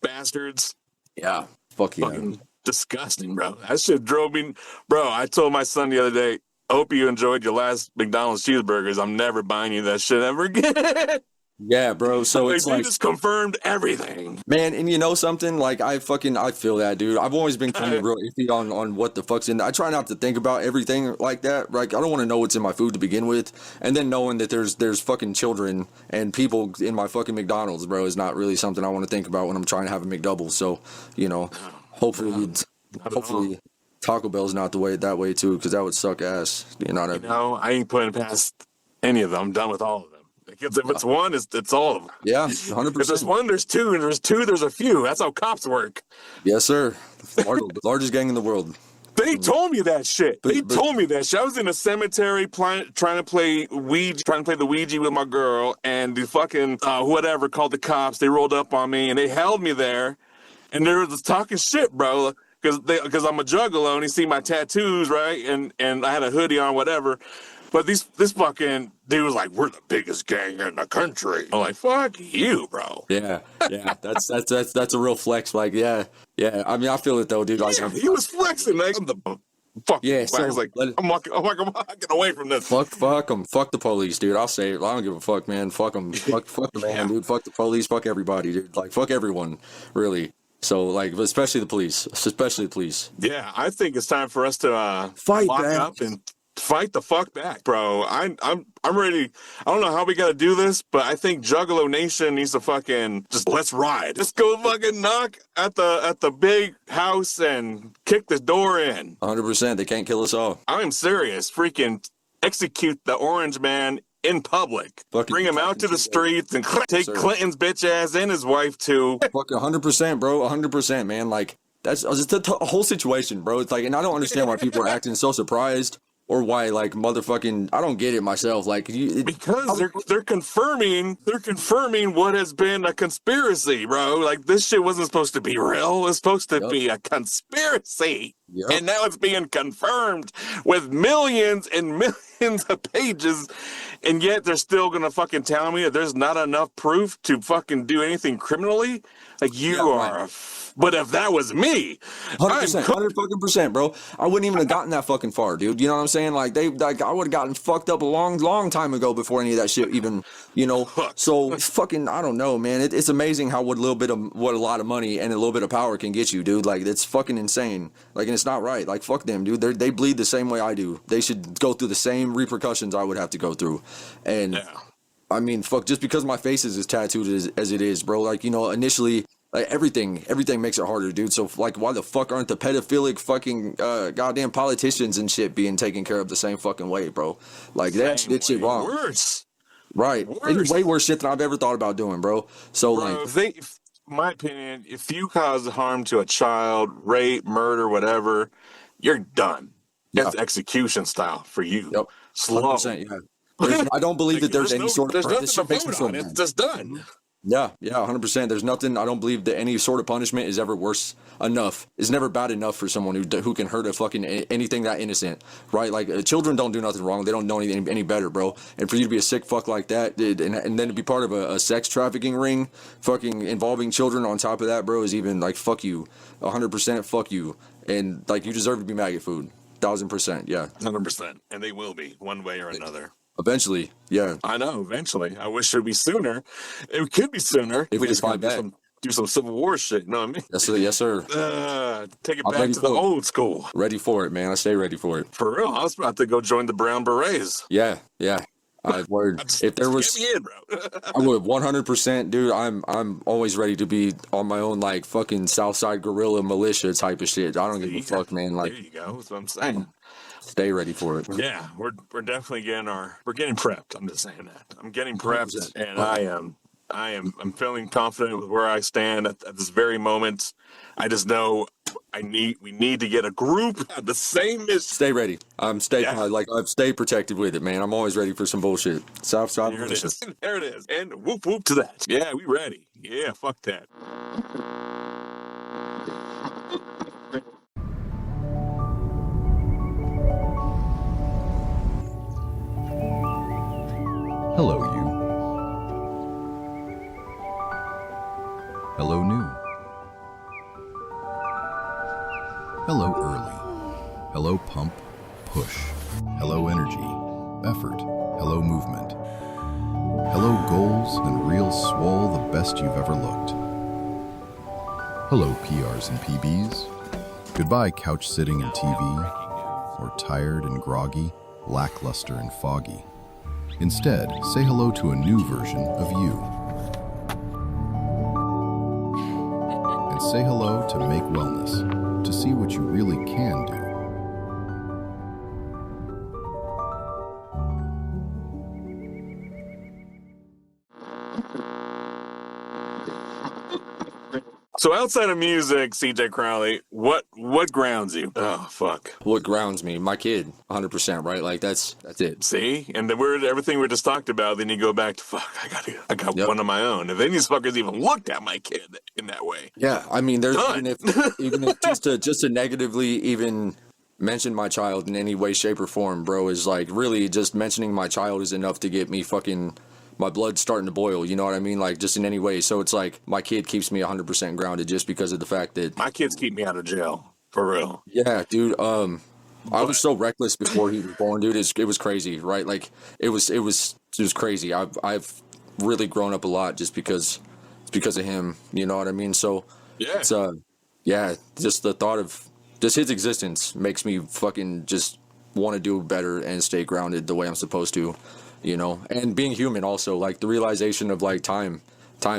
bastards. Yeah. Fuck yeah. Fucking disgusting, bro. That shit drove me. Bro, I told my son the other day, hope you enjoyed your last McDonald's cheeseburgers. I'm never buying you that shit ever again. Yeah, bro. So it's like just confirmed everything, man. And you know something? Like I feel that, dude. I've always been kind of real iffy on what the fuck's in there. I try not to think about everything like that. Like I don't want to know what's in my food to begin with, and then knowing that there's fucking children and people in my fucking McDonald's, bro, is not really something I want to think about when I'm trying to have a McDouble. So hopefully Taco Bell's not that way too, because that would suck ass. You know what I mean? No, I ain't putting past any of them. I'm done with all of them. If it's one, it's all of them. Yeah, 100%. If there's one, there's two, and there's two, there's a few. That's how cops work. Yes, sir. Largest gang in the world. They told me that shit. They told me that shit. I was in a cemetery trying to play the Ouija with my girl, and the fucking whatever called the cops. They rolled up on me, and they held me there, and they were just talking shit, bro. Because I'm a juggalo, and he see my tattoos, right? And I had a hoodie on, whatever. But this fucking dude was like, "We're the biggest gang in the country." I'm like, "Fuck you, bro." Yeah. That's a real flex. Like, yeah. I mean, I feel it though, dude. Like, yeah, he was flexing. Like, I'm the fuck. Yeah. So I was like, I'm walking away from this. Fuck them. Fuck the police, dude. I'll say it. I don't give a fuck, man. Fuck them. Fuck the man, dude. Fuck the police. Fuck everybody, dude. Like, fuck everyone, really. So, like, especially the police. Yeah, I think it's time for us to fight lock back. up and fight the fuck back, bro. I'm ready. I don't know how we gotta do this, but I think Juggalo Nation needs to fucking just let's ride. Just go fucking knock at the big house and kick the door in. 100%. They can't kill us all. I'm serious. Freaking execute the orange man in public. Bring him out to the streets and take Clinton's bitch ass and his wife too. Fuck 100%, bro. 100%, man. Like that's just the whole situation, bro. It's like, and I don't understand why people are acting so surprised. Or why, like, motherfucking, I don't get it myself. Like, because they're confirming what has been a conspiracy, bro. Like, this shit wasn't supposed to be real. It's supposed to be a conspiracy. Yep. And now it's being confirmed with millions and millions of pages. And yet they're still going to fucking tell me that there's not enough proof to fucking do anything criminally. Like, you are a... But if that was me, 100%, 100%, bro, I wouldn't even have gotten that fucking far, dude. You know what I'm saying? Like I would have gotten fucked up a long time ago before any of that shit even, you know. So fucking, I don't know, man. It's amazing how what a lot of money and a little bit of power can get you, dude. Like it's fucking insane. Like, and it's not right. Like fuck them, dude. They bleed the same way I do. They should go through the same repercussions I would have to go through, and. Yeah. I mean, fuck, just because my face is as tattooed as it is, bro. Like, you know, initially, like, everything makes it harder, dude. So, like, why the fuck aren't the pedophilic fucking goddamn politicians and shit being taken care of the same fucking way, bro? Like, that shit wrong. Worse. Right. It's way worse shit than I've ever thought about doing, bro. So, bro, like... my opinion, if you cause harm to a child, rape, murder, whatever, you're done. That's execution style for you. Yep. 100%, yeah. I don't believe that there's any sort of... There's nothing to vote on. It's just done. Yeah, yeah, 100%. There's nothing. I don't believe that any sort of punishment is ever worse enough. Is never bad enough for someone who can hurt a fucking anything that innocent, right? Like children don't do nothing wrong. They don't know anything any better, bro. And for you to be a sick fuck like that, and then to be part of a sex trafficking ring, fucking involving children on top of that, bro, is even like fuck you, 100% fuck you, and like you deserve to be maggot food, 1000%, yeah, 100%, and they will be one way or another. Eventually, yeah. I know, eventually. I wish it would be sooner. It could be sooner. If we just find back. Do some Civil War shit, you know what I mean? Yes, sir. Yes, sir. Take it back to the old school. Ready for it, man. I stay ready for it. For real, I was about to go join the Brown Berets. Yeah, yeah. I word. If there was, get me in, bro. I would 100%, dude. I'm always ready to be on my own, like fucking Southside guerrilla militia type of shit. I don't give a fuck, man. Like, there you go. That's what I'm saying. Stay ready for it. Yeah, we're definitely getting prepped. I'm just saying that. I'm getting prepped, 100%. And I'm feeling confident with where I stand at this very moment. I just know we need to get a group at the same mission. Stay ready. I've stayed protected with it, man. I'm always ready for some bullshit. Southside militia. There it is. And whoop whoop to that. Yeah, we ready. Yeah, fuck that. Hello, you. Hello, new. Hello, early. Hello, pump, push. Hello, energy, effort. Hello, movement. Hello, goals and real swole, the best you've ever looked. Hello, PRs and PBs. Goodbye, couch sitting and TV, or tired and groggy, lackluster and foggy. Instead, say hello to a new version of you. And say hello to Make Wellness, to see what you really can do. So outside of music, CJ Crowley, what grounds you? Oh, fuck. What grounds me? My kid, 100%, right? Like, that's it. See? And then everything we just talked about, then you go back to, fuck, I got one of my own. If any of these fuckers even looked at my kid in that way. Yeah, I mean, there's even if just to negatively even mention my child in any way, shape, or form, bro, is like, really just mentioning my child is enough to get me fucking... my blood's starting to boil, you know what I mean? Like, just in any way. So it's like, my kid keeps me 100% grounded just because of the fact that... my kids keep me out of jail, for real. Yeah, dude, I was so reckless before he was born, dude. It was crazy, right? Like, it was crazy. I've really grown up a lot just because of him, you know what I mean? So, yeah. It's, just the thought of... just his existence makes me fucking just want to do better and stay grounded the way I'm supposed to. You know, and being human also, like the realization of like time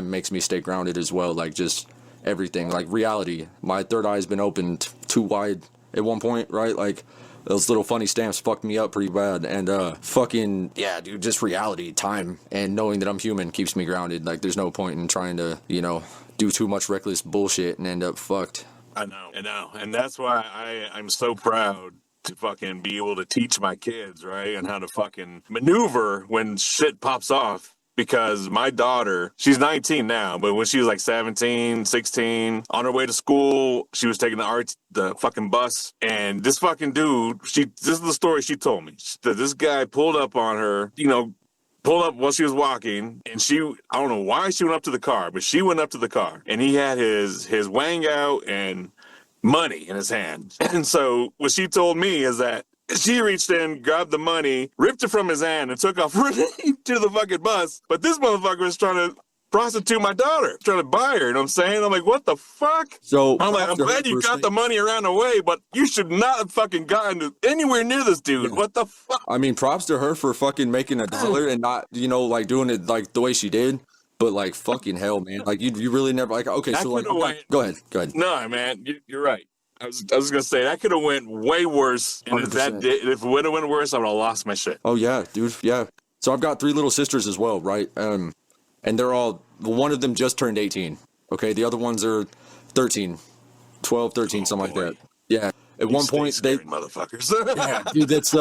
makes me stay grounded as well. Like just everything, like reality. My third eye's been opened too wide at one point, right? Like those little funny stamps fucked me up pretty bad. And fucking yeah, dude, just reality, time, and knowing that I'm human keeps me grounded. Like there's no point in trying to, you know, do too much reckless bullshit and end up fucked. I know, and that's why I'm so proud to fucking be able to teach my kids, right, and how to fucking maneuver when shit pops off. Because my daughter, she's 19 now, but when she was like 17, 16, on her way to school, she was taking the fucking bus, and this fucking dude, this is the story she told me, that this guy pulled up on her, you know, pulled up while she was walking, and I don't know why she went up to the car, but she went up to the car, and he had his wang out and money in his hand. And so what she told me is that she reached in, grabbed the money, ripped it from his hand, and took off running to the fucking bus. But this motherfucker was trying to prostitute my daughter, trying to buy her. You know what I'm saying? I'm like, what the fuck? So I'm like, I'm glad you got the money around the way, but you should not have fucking gotten anywhere near this dude. What the fuck? I mean, props to her for fucking making $1 and not, you know, like doing it like the way she did. But like fucking hell, man! Like you really never like. Okay, so like, go ahead. No, man, you're right. I was gonna say that could have went way worse, and if it would have went worse, I would have lost my shit. Oh yeah, dude, yeah. So I've got 3 little sisters as well, right? And they're all, one of them just turned 18. Okay, the other ones are 13, 12, 13, something like that. Yeah. At one point, they motherfuckers. Yeah, dude, that's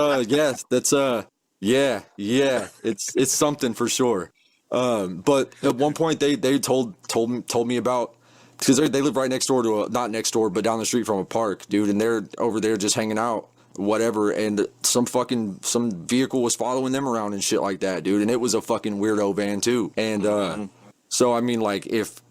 it's something for sure. But at one point they told me about, because they live right next door to not next door, but down the street from a park, dude, and they're over there just hanging out, whatever, and some vehicle was following them around and shit like that, dude, and it was a fucking weirdo van too. And so I mean, like, if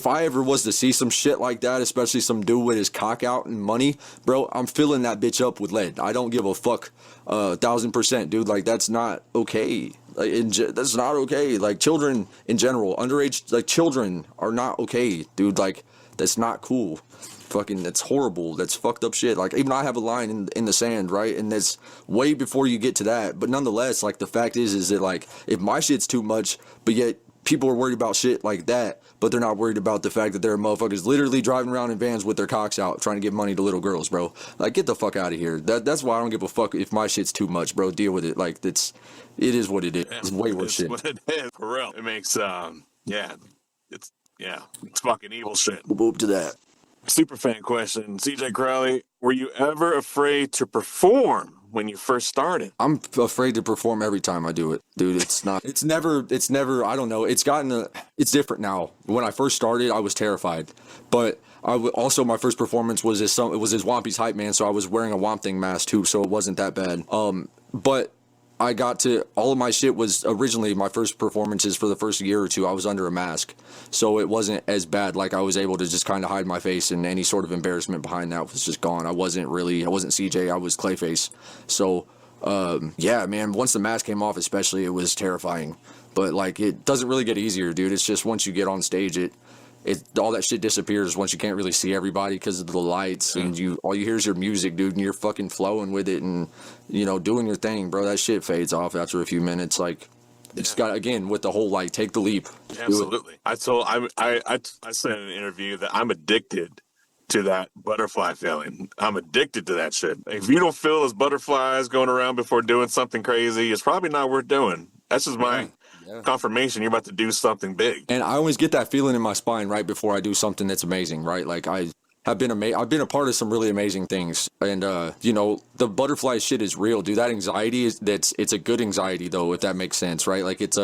I ever was to see some shit like that, especially some dude with his cock out and money, bro, I'm filling that bitch up with lead. I don't give a fuck, 1,000%, dude. Like, that's not okay. Like, that's not okay. Like, children in general, underage, like, children are not okay, dude. Like, that's not cool. Fucking, that's horrible. That's fucked up shit. Like, even I have a line in the sand, right? And that's way before you get to that. But nonetheless, like, the fact is that, like, if my shit's too much, but yet people are worried about shit like that, but they're not worried about the fact that there are motherfuckers literally driving around in vans with their cocks out trying to give money to little girls, bro. Like, get the fuck out of here. That's why I don't give a fuck if my shit's too much, bro. Deal with it. Like, it is what it is. It's way worse shit. What it is, for real. It makes, it's fucking evil shit. We'll move to that. Super fan question. CJ Crowley, were you ever afraid to perform when you first started? I'm afraid to perform every time I do it, dude. It's never, I don't know. It's different now. When I first started, I was terrified, but also my first performance was as Wompy's hype man. So I was wearing a Womp Thing mask too. So it wasn't that bad. But I got to, all of my shit was originally, my first performances for the first year or two, I was under a mask. So it wasn't as bad. Like, I was able to just kind of hide my face, and any sort of embarrassment behind that was just gone. I wasn't CJ, I was Clayface. So, yeah, man, once the mask came off especially, it was terrifying. But, like, it doesn't really get easier, dude. It's just once you get on stage, all that shit disappears once you can't really see everybody because of the lights, and all you hear is your music, dude, and you're fucking flowing with it and, you know, doing your thing, bro. That shit fades off after a few minutes. Like, it's got, again, with the whole, like, take the leap. Absolutely. I said in an interview that I'm addicted to that butterfly feeling. I'm addicted to that shit. If you don't feel those butterflies going around before doing something crazy, it's probably not worth doing. That's just my confirmation you're about to do something big. And I always get that feeling in my spine right before I do something that's amazing, right? Like, I've been a part of some really amazing things, and you know, the butterfly shit is real, dude. That anxiety it's a good anxiety though, if that makes sense, right? Like, it's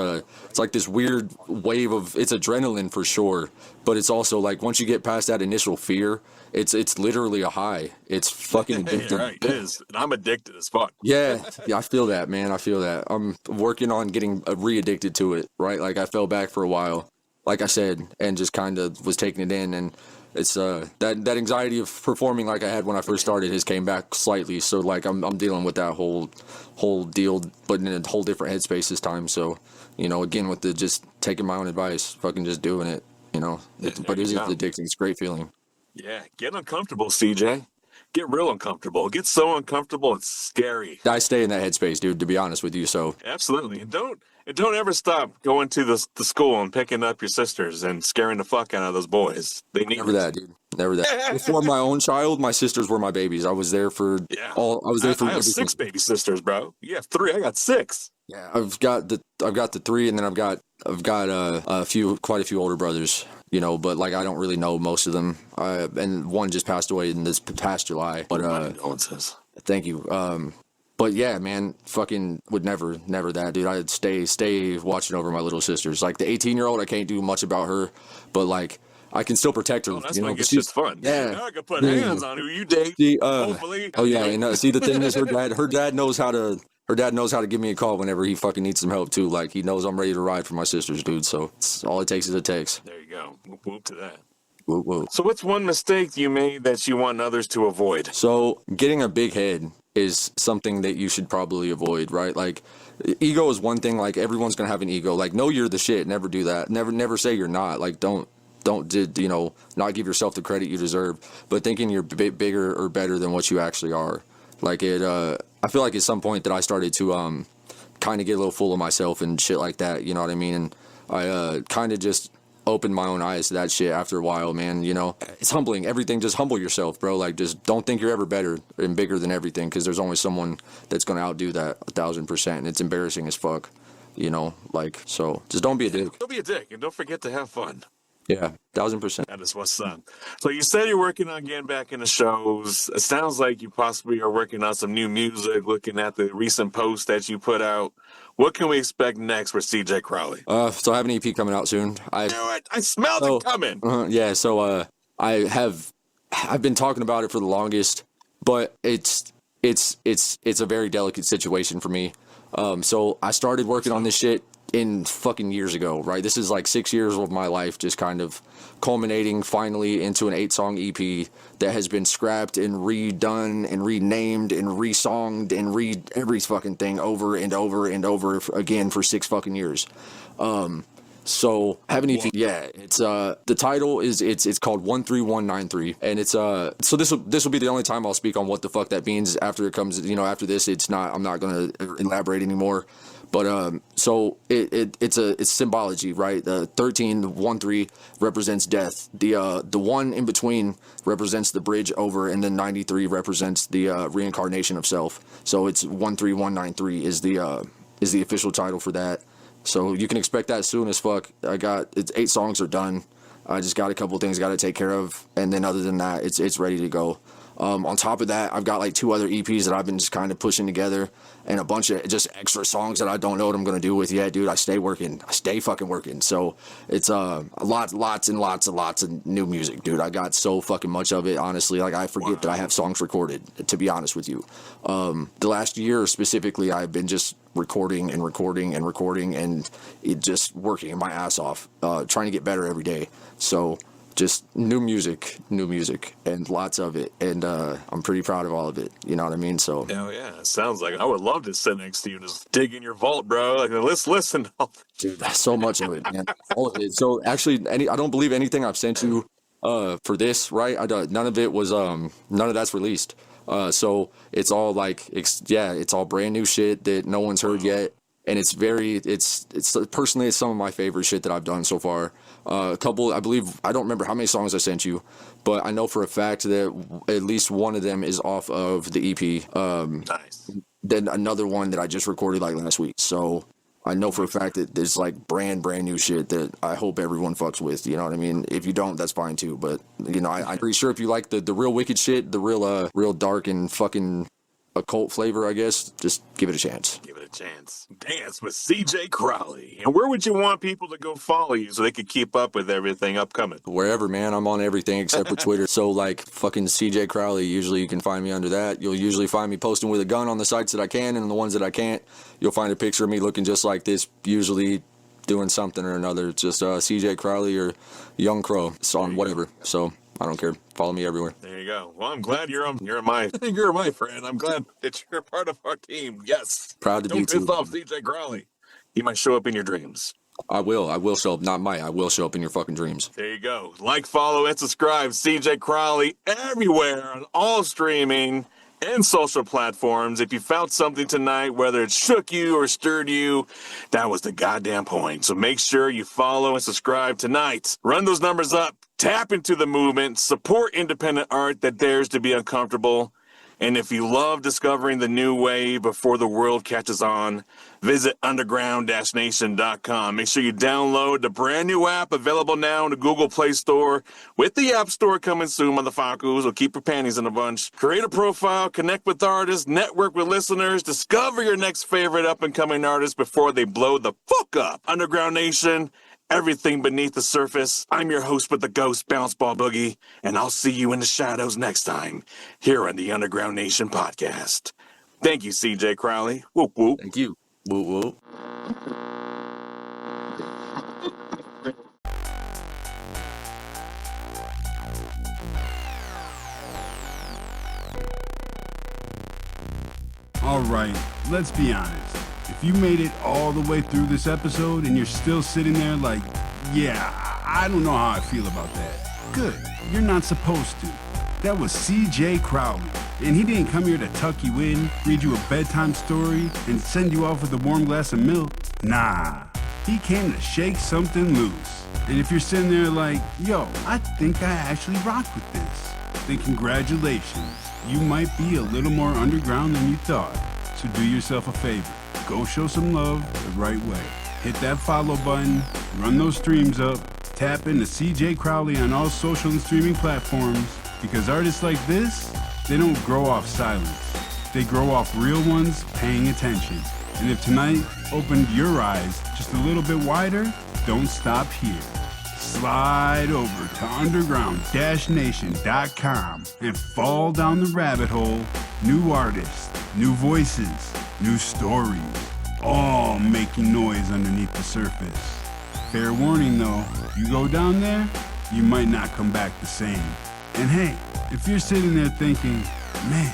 like this weird wave of, it's adrenaline for sure, but it's also like, once you get past that initial fear, it's literally a high. It's fucking addicting. Right, it is. And I'm addicted as fuck. Yeah, I feel that, man. I feel that. I'm working on getting re-addicted to it, right? Like, I fell back for a while, like I said, and just kind of was taking it in, and it's that anxiety of performing like I had when I first started has came back slightly. So, like, I'm dealing with that whole deal, but in a whole different headspace this time. So, you know, again, with the just taking my own advice, fucking just doing it, you know. But it is addicting. It's a great feeling. Yeah, get uncomfortable, CJ. Get real uncomfortable. Get so uncomfortable it's scary. I stay in that headspace, dude, to be honest with you. So absolutely, and don't ever stop going to the school and picking up your sisters and scaring the fuck out of those boys. They need never that, dude. Never that. Before my own child, my sisters were my babies. I was there for all. I was there for. I have everything. 6 baby sisters, bro. You have 3. I got 6. Yeah, I've got the 3, and then I've got quite a few older brothers. You know, but, like, I don't really know most of them. And one just passed away in this past July. But condolences. Thank you. But yeah, man, fucking would never that, dude. I'd stay watching over my little sisters. Like, the 18-year-old, I can't do much about her, but, like, I can still protect her. Oh, that's you know, it's just fun. Yeah, now I can put hands on who you date. Hopefully. Oh yeah, and see, the thing is, her dad knows how to. Her dad knows how to give me a call whenever he fucking needs some help too. Like, he knows I'm ready to ride for my sisters, dude. So all it takes is a text. There you go. Whoop to that. Whoop. So what's one mistake you made that you want others to avoid? So getting a big head is something that you should probably avoid, right? Like, ego is one thing. Like, everyone's gonna have an ego. Like, know you're the shit. Never do that. Never say you're not. Like, don't you know, not give yourself the credit you deserve. But thinking you're bigger or better than what you actually are. Like, I feel like at some point that I started to kind of get a little full of myself and shit like that, you know what I mean? And I kind of just opened my own eyes to that shit after a while, man, you know? It's humbling. Everything, just humble yourself, bro. Like, just don't think you're ever better and bigger than everything, because there's always someone that's going to outdo that 1,000%, and it's embarrassing as fuck, you know? Like, so just don't be a dick. Don't be a dick, and don't forget to have fun. Yeah, 1000%. That is what's up. So you said you're working on getting back into shows. It sounds like you possibly are working on some new music, looking at the recent posts that you put out. What can we expect next for CJ Crowley? So I have an EP coming out soon. I knew it. I smelled it coming. Yeah, so I've been talking about it for the longest, but it's a very delicate situation for me. So I started working on this shit in fucking years ago, right? This is like 6 years of my life just kind of culminating finally into an 8-song EP that has been scrapped and redone and renamed and resonged and every fucking thing over and over and over again for 6 fucking years. So I have an EP. Yeah, it's the title is it's called 13193, and it's so this will be the only time I'll speak on what the fuck that means. After it comes, after this, I'm not gonna elaborate anymore. But so it's symbology, right? The 13 represents death. The 1 in between represents the bridge over, and then 93 represents the reincarnation of self. So it's 13193 is the official title for that. So you can expect that soon as fuck. It's 8 songs are done. I just got a couple things I got to take care of, and then other than that, it's ready to go. On top of that, I've got like 2 other EPs that I've been just kind of pushing together, and a bunch of just extra songs that I don't know what I'm gonna do with yet, dude. I stay fucking working. So it's lots and lots of new music, dude. I got so fucking much of it, honestly. Like I forget that I have songs recorded, to be honest with you. The last year specifically, I've been just recording and it just working my ass off, trying to get better every day. So just new music, and lots of it, and I'm pretty proud of all of it. You know what I mean? So hell yeah, it sounds like I would love to sit next to you, just dig in your vault, bro. Like let's listen. Dude, so much of it, man, all of it. So actually, I don't believe anything I've sent you for this, right? None of it was none of that's released. So it's all like it's all brand new shit that no one's heard yet. And it's personally, it's some of my favorite shit that I've done so far. A couple, I believe, I don't remember how many songs I sent you, but I know for a fact that at least one of them is off of the EP. Nice. Then another one that I just recorded like last week. So I know for a fact that there's like brand new shit that I hope everyone fucks with. You know what I mean? If you don't, that's fine too. But I'm pretty sure if you like the real wicked shit, the real dark and fucking occult flavor, I guess, just give it a chance. Give it a chance. Dance with CJ Crowley. And where would you want people to go follow you so they could keep up with everything upcoming? Wherever, man. I'm on everything except for Twitter. So like fucking CJ Crowley, usually you can find me under that. You'll usually find me posting with a gun on the sites that I can, and on the ones that I can't, you'll find a picture of me looking just like this, usually doing something or another. It's just CJ Crowley or Young Crow. It's on whatever. So I don't care. Follow me everywhere. There you go. Well, I'm glad you're my friend. I'm glad that you're part of our team. Yes. Proud to be too. Don't piss off CJ Crowley. He might show up in your dreams. I will show up. I will show up in your fucking dreams. There you go. Like, follow, and subscribe CJ Crowley everywhere on all streaming and social platforms. If you found something tonight, whether it shook you or stirred you, that was the goddamn point. So make sure you follow and subscribe tonight. Run those numbers up. Tap into the movement. Support independent art that dares to be uncomfortable. And if you love discovering the new wave before the world catches on, visit underground-nation.com. Make sure you download the brand new app available now in the Google Play Store with the App Store coming soon, motherfuckers. So keep your panties in a bunch. Create a profile, connect with artists, network with listeners, discover your next favorite up-and-coming artist before they blow the fuck up. Underground Nation, everything beneath the surface. I'm your host with the ghost, Bounce Ball Boogie, and I'll see you in the shadows next time here on the Underground Nation podcast. Thank you, CJ Crowley. Whoop, whoop. Thank you. Whoop, whoop. All right, let's be honest. If you made it all the way through this episode and you're still sitting there like, yeah, I don't know how I feel about that. Good, you're not supposed to. That was CJ Crowley, and he didn't come here to tuck you in, read you a bedtime story, and send you off with a warm glass of milk. Nah, he came to shake something loose. And if you're sitting there like, yo, I think I actually rock with this, then congratulations. You might be a little more underground than you thought. So do yourself a favor. Go show some love the right way. Hit that follow button, run those streams up, Tap into CJ Crowley on all social and streaming platforms because artists like this, they don't grow off silence. They grow off real ones paying attention. And if tonight opened your eyes just a little bit wider, don't stop here. Slide over to underground-nation.com and fall down the rabbit hole. New artists, new voices, new stories, all making noise underneath the surface. Fair warning though, you go down there, you might not come back the same. And hey, if you're sitting there thinking, man,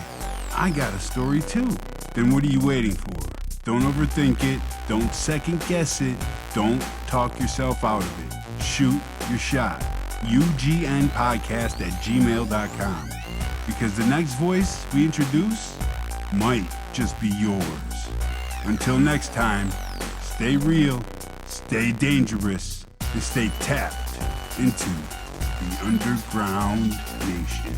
I got a story too, then what are you waiting for? Don't overthink it, don't second guess it, don't talk yourself out of it. Shoot your shot. ugnpodcast@gmail.com. Because the next voice we introduce might just be yours. Until next time, stay real, stay dangerous, and stay tapped into the underground nation.